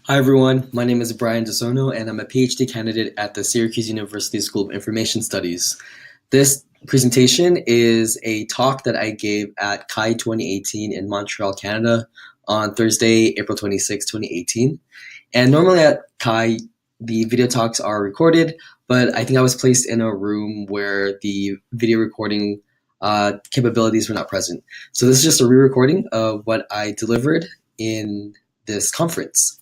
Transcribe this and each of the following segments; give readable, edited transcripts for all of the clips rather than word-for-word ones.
Hi everyone, my name is Brian DeSono and I'm a PhD candidate at the Syracuse University School of Information Studies. This presentation is a talk that I gave at CHI 2018 in Montreal, Canada on Thursday, April 26, 2018. And normally at CHI, the video talks are recorded, but I think I was placed in a room where the video recording capabilities were not present. So this is just a re-recording of what I delivered in this conference.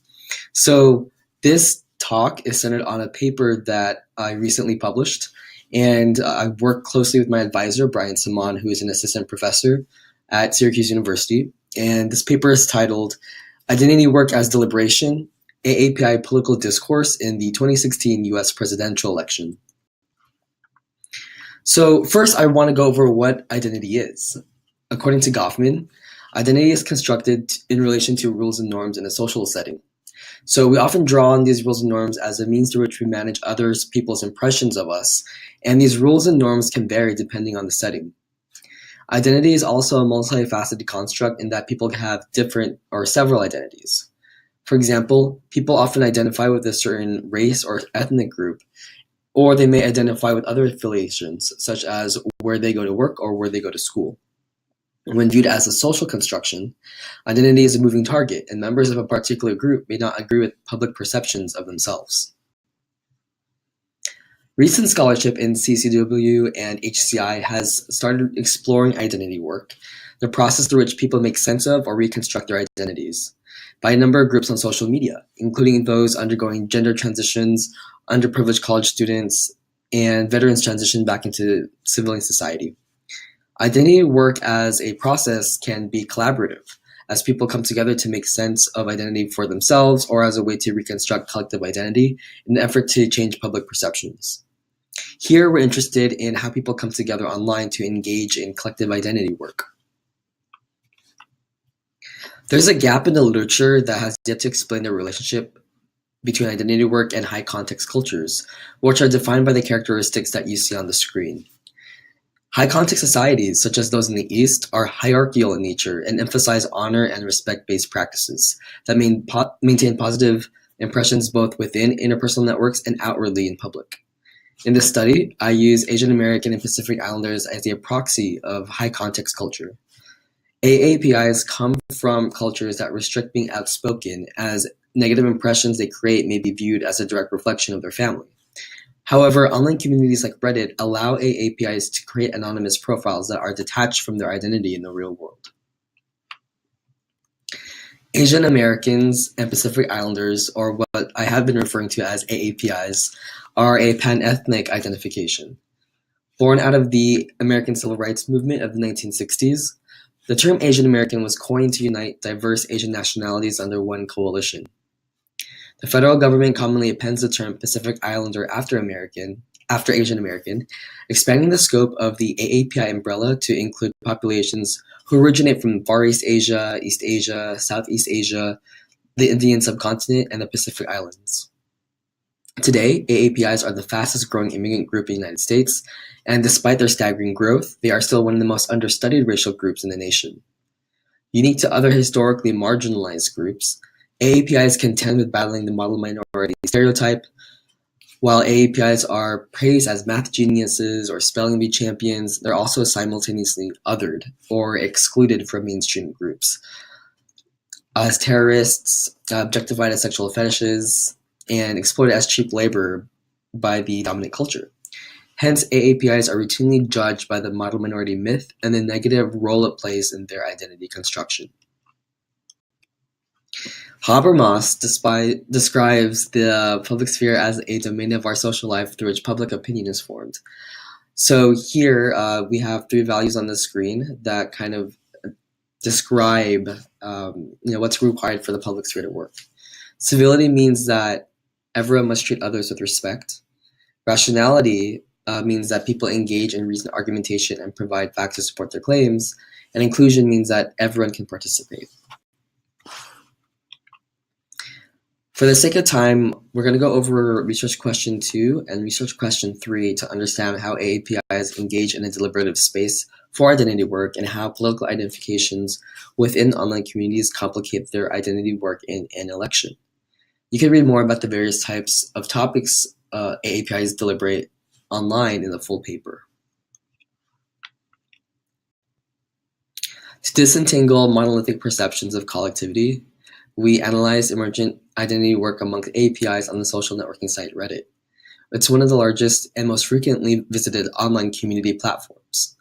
So this talk is centered on a paper that I recently published, and I work closely with my advisor, Brian Simon, who is an assistant professor at Syracuse University. And this paper is titled Identity Work as Deliberation, AAPI Political Discourse in the 2016 US Presidential Election. So first, I want to go over what identity is. According to Goffman, identity is constructed in relation to rules and norms in a social setting. So we often draw on these rules and norms as a means through which we manage others, people's impressions of us, and these rules and norms can vary depending on the setting. Identity is also a multifaceted construct in that people have different or several identities. For example, people often identify with a certain race or ethnic group, or they may identify with other affiliations, such as where they go to work or where they go to school. When viewed as a social construction, identity is a moving target, and members of a particular group may not agree with public perceptions of themselves. Recent scholarship in CCW and HCI has started exploring identity work, the process through which people make sense of or reconstruct their identities, by a number of groups on social media, including those undergoing gender transitions, underprivileged college students, and veterans transition back into civilian society. Identity work as a process can be collaborative, as people come together to make sense of identity for themselves or as a way to reconstruct collective identity in an effort to change public perceptions. Here, we're interested in how people come together online to engage in collective identity work. There's a gap in the literature that has yet to explain the relationship between identity work and high context cultures, which are defined by the characteristics that you see on the screen. High-context societies, such as those in the East, are hierarchical in nature and emphasize honor and respect-based practices that maintain positive impressions both within interpersonal networks and outwardly in public. In this study, I use Asian American and Pacific Islanders as a proxy of high-context culture. AAPIs come from cultures that restrict being outspoken, as negative impressions they create may be viewed as a direct reflection of their family. However, online communities like Reddit allow AAPIs to create anonymous profiles that are detached from their identity in the real world. Asian Americans and Pacific Islanders, or what I have been referring to as AAPIs, are a pan-ethnic identification. Born out of the American Civil Rights Movement of the 1960s, the term Asian American was coined to unite diverse Asian nationalities under one coalition. The federal government commonly appends the term Pacific Islander after Asian American, expanding the scope of the AAPI umbrella to include populations who originate from Far East Asia, East Asia, Southeast Asia, the Indian subcontinent, and the Pacific Islands. Today, AAPIs are the fastest growing immigrant group in the United States, and despite their staggering growth, they are still one of the most understudied racial groups in the nation. Unique to other historically marginalized groups, AAPIs contend with battling the model minority stereotype. While AAPIs are praised as math geniuses or spelling bee champions, they're also simultaneously othered or excluded from mainstream groups as terrorists, objectified as sexual fetishes, and exploited as cheap labor by the dominant culture. Hence, AAPIs are routinely judged by the model minority myth and the negative role it plays in their identity construction. Habermas describes the public sphere as a domain of our social life through which public opinion is formed. So here we have three values on the screen that kind of describe what's required for the public sphere to work. Civility means that everyone must treat others with respect. Rationality means that people engage in reasoned argumentation and provide facts to support their claims. And inclusion means that everyone can participate. For the sake of time, we're going to go over research question 2 and research question 3 to understand how AAPIs engage in a deliberative space for identity work and how political identifications within online communities complicate their identity work in an election. You can read more about the various types of topics AAPIs deliberate online in the full paper. To disentangle monolithic perceptions of collectivity, we analyzed emergent identity work among AAPIs on the social networking site Reddit. It's one of the largest and most frequently visited online community platforms.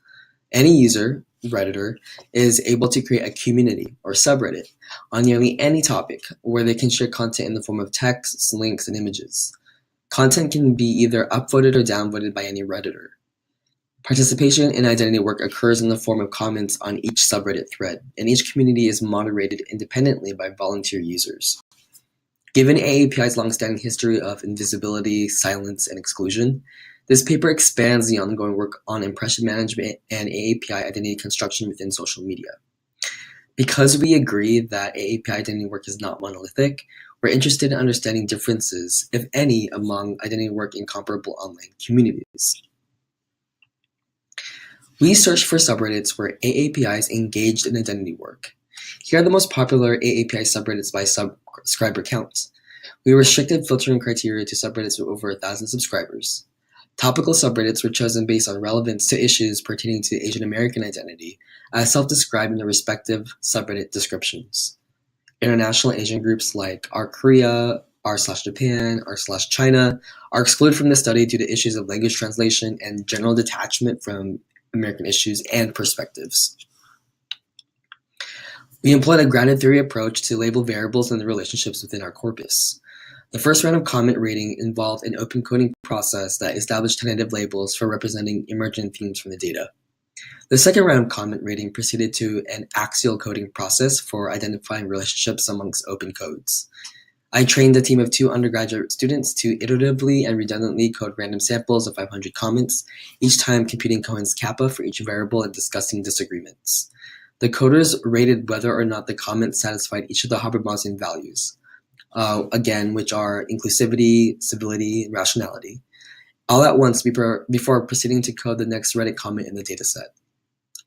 Any user, redditor, is able to create a community or subreddit on nearly any topic where they can share content in the form of texts, links, and images. Content can be either upvoted or downvoted by any redditor. Participation in identity work occurs in the form of comments on each subreddit thread, and each community is moderated independently by volunteer users. Given AAPI's longstanding history of invisibility, silence, and exclusion, this paper expands the ongoing work on impression management and AAPI identity construction within social media. Because we agree that AAPI identity work is not monolithic, we're interested in understanding differences, if any, among identity work in comparable online communities. We searched for subreddits where AAPIs engaged in identity work. Here are the most popular AAPI subreddits by subscriber count. We restricted filtering criteria to subreddits with over 1,000 subscribers. Topical subreddits were chosen based on relevance to issues pertaining to Asian American identity, as self-described in the respective subreddit descriptions. International Asian groups like r/Korea, r/Japan, r/China are excluded from the study due to issues of language translation and general detachment from American issues and perspectives. We employed a grounded theory approach to label variables and the relationships within our corpus. The first round of comment rating involved an open coding process that established tentative labels for representing emergent themes from the data. The second round of comment rating proceeded to an axial coding process for identifying relationships amongst open codes. I trained a team of 2 undergraduate students to iteratively and redundantly code random samples of 500 comments, each time computing Cohen's kappa for each variable and discussing disagreements. The coders rated whether or not the comments satisfied each of the Habermasian values, again, which are inclusivity, civility, and rationality, all at once before proceeding to code the next Reddit comment in the dataset.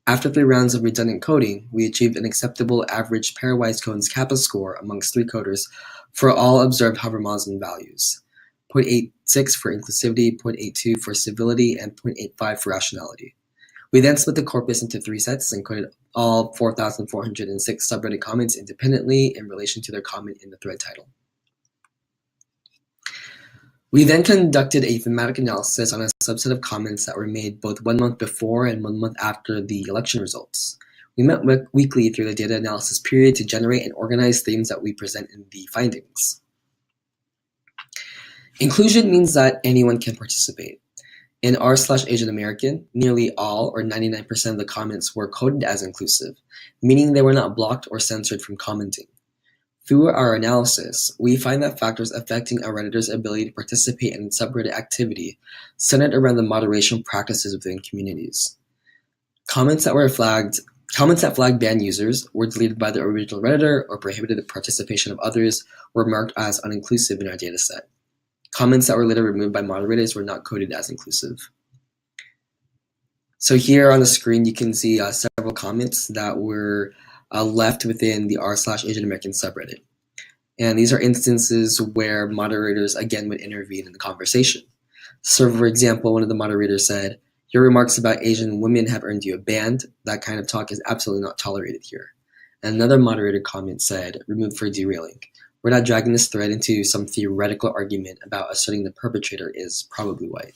After 3 rounds of redundant coding, we achieved an acceptable average pairwise Cohen's kappa score amongst 3 coders for all observed Habermasian values: 0.86 for inclusivity, 0.82 for civility, and 0.85 for rationality. We then split the corpus into 3 sets and coded all 4,406 subreddit comments independently in relation to their comment in the thread title. We then conducted a thematic analysis on a subset of comments that were made both 1 month before and 1 month after the election results. We met weekly through the data analysis period to generate and organize themes that we present in the findings. Inclusion means that anyone can participate. In r/Asian American, nearly all, or 99% of the comments were coded as inclusive, meaning they were not blocked or censored from commenting. Through our analysis, we find that factors affecting a Redditor's ability to participate in subreddit activity centered around the moderation practices within communities. Comments that flagged banned users were deleted by the original Redditor or prohibited the participation of others were marked as uninclusive in our dataset. Comments that were later removed by moderators were not coded as inclusive. So here on the screen, you can see several comments that were left within the r/Asian American subreddit. And these are instances where moderators again would intervene in the conversation. So for example, one of the moderators said, "Your remarks about Asian women have earned you a ban. That kind of talk is absolutely not tolerated here." And another moderator comment said, "Removed for derailing. We're not dragging this thread into some theoretical argument about asserting the perpetrator is probably white."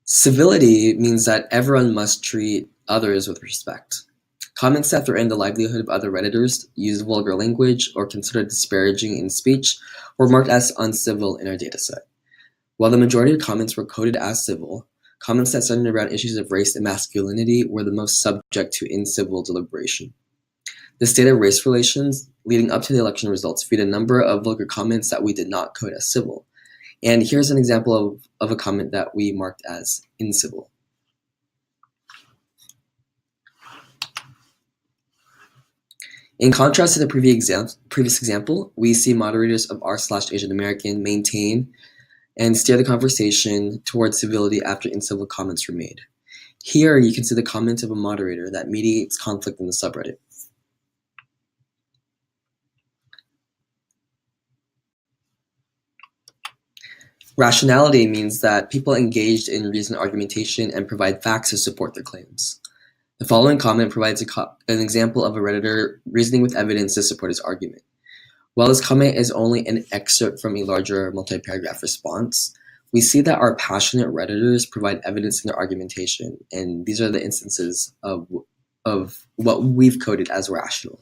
Civility means that everyone must treat others with respect. Comments that threaten the livelihood of other Redditors, use vulgar language, or consider disparaging in speech were marked as uncivil in our dataset. While the majority of comments were coded as civil, comments that centered around issues of race and masculinity were the most subject to incivil deliberation. The state of race relations leading up to the election results feed a number of vulgar comments that we did not code as civil. And here's an example of a comment that we marked as incivil. In contrast to the previous example, we see moderators of r/Asian American maintain and steer the conversation towards civility after incivil comments were made. Here you can see the comment of a moderator that mediates conflict in the subreddit. Rationality means that people engaged in reasoned argumentation and provide facts to support their claims. The following comment provides an example of a Redditor reasoning with evidence to support his argument. While this comment is only an excerpt from a larger multi-paragraph response, we see that our passionate Redditors provide evidence in their argumentation, and these are the instances of what we've coded as rational.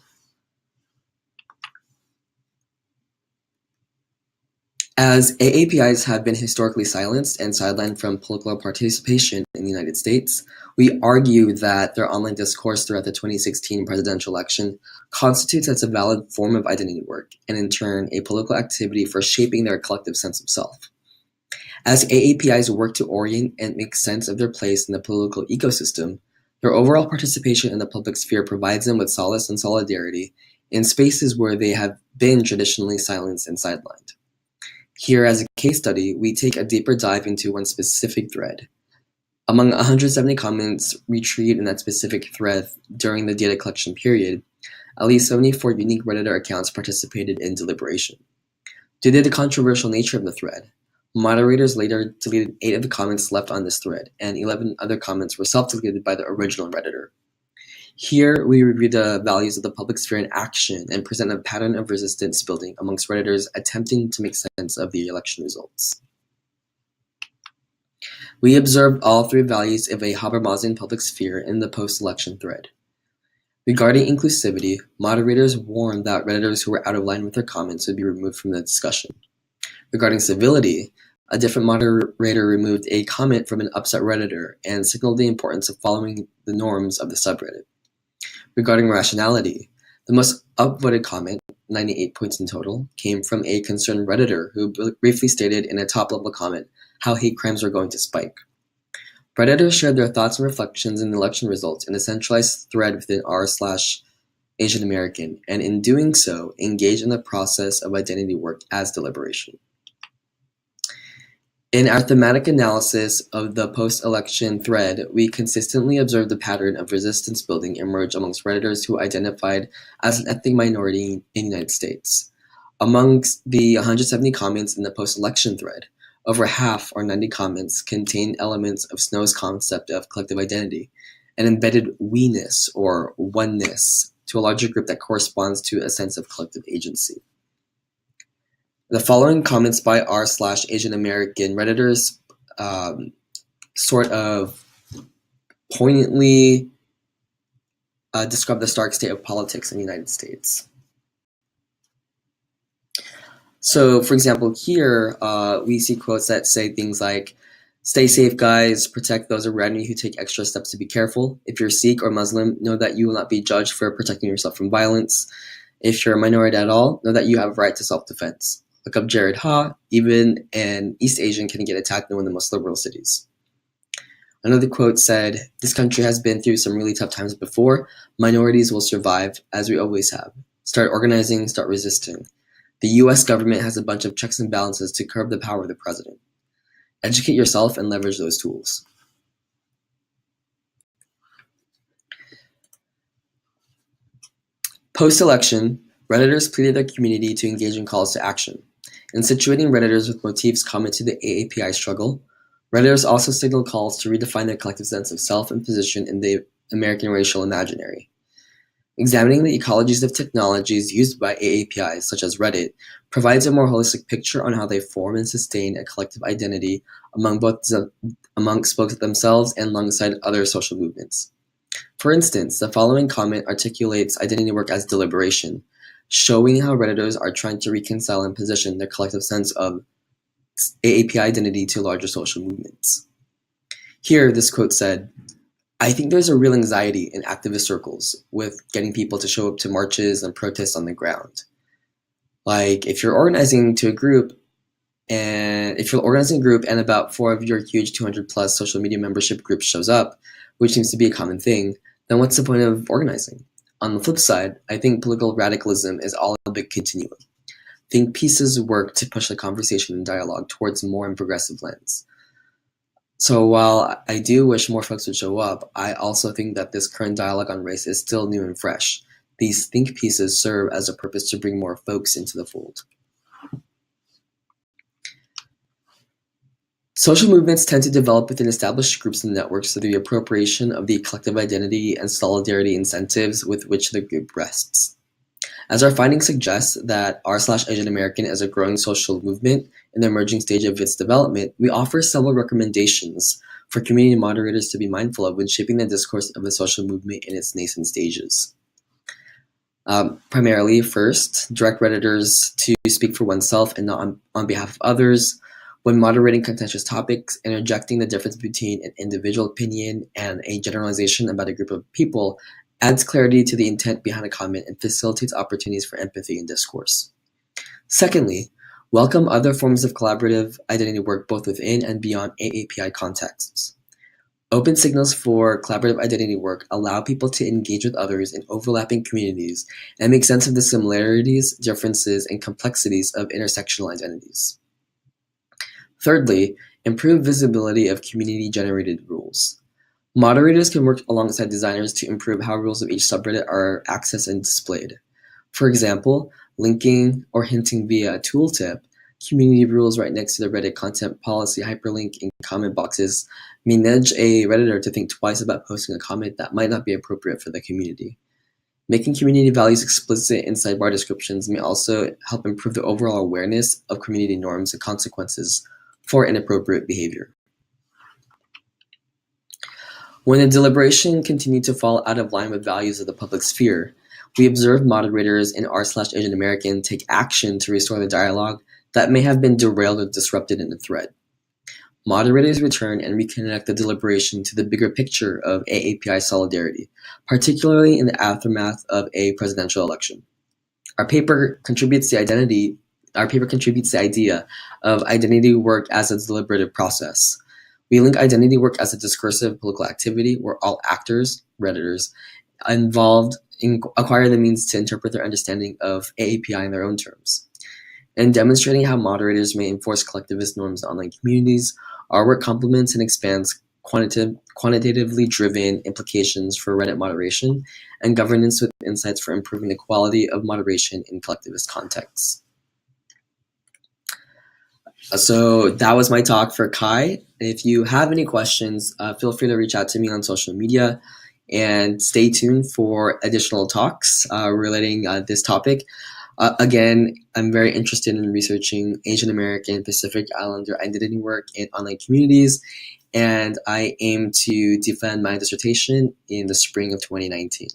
As AAPIs have been historically silenced and sidelined from political participation in the United States, we argue that their online discourse throughout the 2016 presidential election constitutes as a valid form of identity work, and in turn, a political activity for shaping their collective sense of self. As AAPIs work to orient and make sense of their place in the political ecosystem, their overall participation in the public sphere provides them with solace and solidarity in spaces where they have been traditionally silenced and sidelined. Here, as a case study, we take a deeper dive into one specific thread. Among 170 comments retrieved in that specific thread during the data collection period, at least 74 unique Redditor accounts participated in deliberation. Due to the controversial nature of the thread, moderators later deleted 8 of the comments left on this thread, and 11 other comments were self-deleted by the original Redditor. Here, we review the values of the public sphere in action and present a pattern of resistance building amongst Redditors attempting to make sense of the election results. We observed all 3 values of a Habermasian public sphere in the post-election thread. Regarding inclusivity, moderators warned that Redditors who were out of line with their comments would be removed from the discussion. Regarding civility, a different moderator removed a comment from an upset Redditor and signaled the importance of following the norms of the subreddit. Regarding rationality, the most upvoted comment, 98 points in total, came from a concerned Redditor who briefly stated in a top-level comment how hate crimes were going to spike. Redditors shared their thoughts and reflections in the election results in a centralized thread within r/asianamerican, and in doing so, engaged in the process of identity work as deliberation. In our thematic analysis of the post-election thread, we consistently observed the pattern of resistance building emerge amongst Redditors who identified as an ethnic minority in the United States. Amongst the 170 comments in the post-election thread, over half, or 90 comments, contained elements of Snow's concept of collective identity and embedded we-ness or oneness to a larger group that corresponds to a sense of collective agency. The following comments by r/asianamerican Redditors sort of poignantly describe the stark state of politics in the United States. So, for example, here we see quotes that say things like, "Stay safe, guys. Protect those around you who take extra steps to be careful. If you're Sikh or Muslim, know that you will not be judged for protecting yourself from violence. If you're a minority at all, know that you have a right to self-defense. Look up Jared Ha. Even an East Asian can get attacked in one of the most liberal cities." Another quote said, "This country has been through some really tough times before. Minorities will survive, as we always have. Start organizing, start resisting. The US government has a bunch of checks and balances to curb the power of the president. Educate yourself and leverage those tools." Post-election, Redditors pleaded their community to engage in calls to action. In situating Redditors with motifs common to the AAPI struggle, Redditors also signaled calls to redefine their collective sense of self and position in the American racial imaginary. Examining the ecologies of technologies used by AAPIs, such as Reddit, provides a more holistic picture on how they form and sustain a collective identity amongst both themselves and alongside other social movements. For instance, the following comment articulates identity work as deliberation, showing how Redditors are trying to reconcile and position their collective sense of AAPI identity to larger social movements. Here, this quote said, "I think there's a real anxiety in activist circles with getting people to show up to marches and protests on the ground. Like, if you're organizing a group and about 4 of your huge 200 plus social media membership groups shows up, which seems to be a common thing, then what's the point of organizing? On the flip side, I think political radicalism is all a big continuum. Think pieces work to push the conversation and dialogue towards a more progressive lens. So while I do wish more folks would show up, I also think that this current dialogue on race is still new and fresh. These think pieces serve as a purpose to bring more folks into the fold." Social movements tend to develop within established groups and networks through the appropriation of the collective identity and solidarity incentives with which the group rests. As our findings suggest that r/Asian American is a growing social movement in the emerging stage of its development, we offer several recommendations for community moderators to be mindful of when shaping the discourse of the social movement in its nascent stages. Primarily, first, direct redditors to speak for oneself and not on behalf of others. When moderating contentious topics, interjecting the difference between an individual opinion and a generalization about a group of people adds clarity to the intent behind a comment and facilitates opportunities for empathy and discourse. Secondly, welcome other forms of collaborative identity work both within and beyond AAPI contexts. Open signals for collaborative identity work allow people to engage with others in overlapping communities and make sense of the similarities, differences, and complexities of intersectional identities. Thirdly, improve visibility of community-generated rules. Moderators can work alongside designers to improve how rules of each subreddit are accessed and displayed. For example, linking or hinting via a tooltip, community rules right next to the Reddit content policy hyperlink in comment boxes may nudge a Redditor to think twice about posting a comment that might not be appropriate for the community. Making community values explicit in sidebar descriptions may also help improve the overall awareness of community norms and consequences for inappropriate behavior. When the deliberation continued to fall out of line with values of the public sphere, we observed moderators in r/Asian American take action to restore the dialogue that may have been derailed or disrupted in the thread. Moderators return and reconnect the deliberation to the bigger picture of AAPI solidarity, particularly in the aftermath of a presidential election. Our paper contributes the idea of identity work as a deliberative process. We link identity work as a discursive political activity where all actors, redditors, involved acquire the means to interpret their understanding of AAPI in their own terms. In demonstrating how moderators may enforce collectivist norms in online communities, our work complements and expands quantitatively driven implications for Reddit moderation and governance with insights for improving the quality of moderation in collectivist contexts. So that was my talk for Kai. If you have any questions, feel free to reach out to me on social media and stay tuned for additional talks relating this topic. Again, I'm very interested in researching Asian American Pacific Islander identity work in online communities, and I aim to defend my dissertation in the spring of 2019.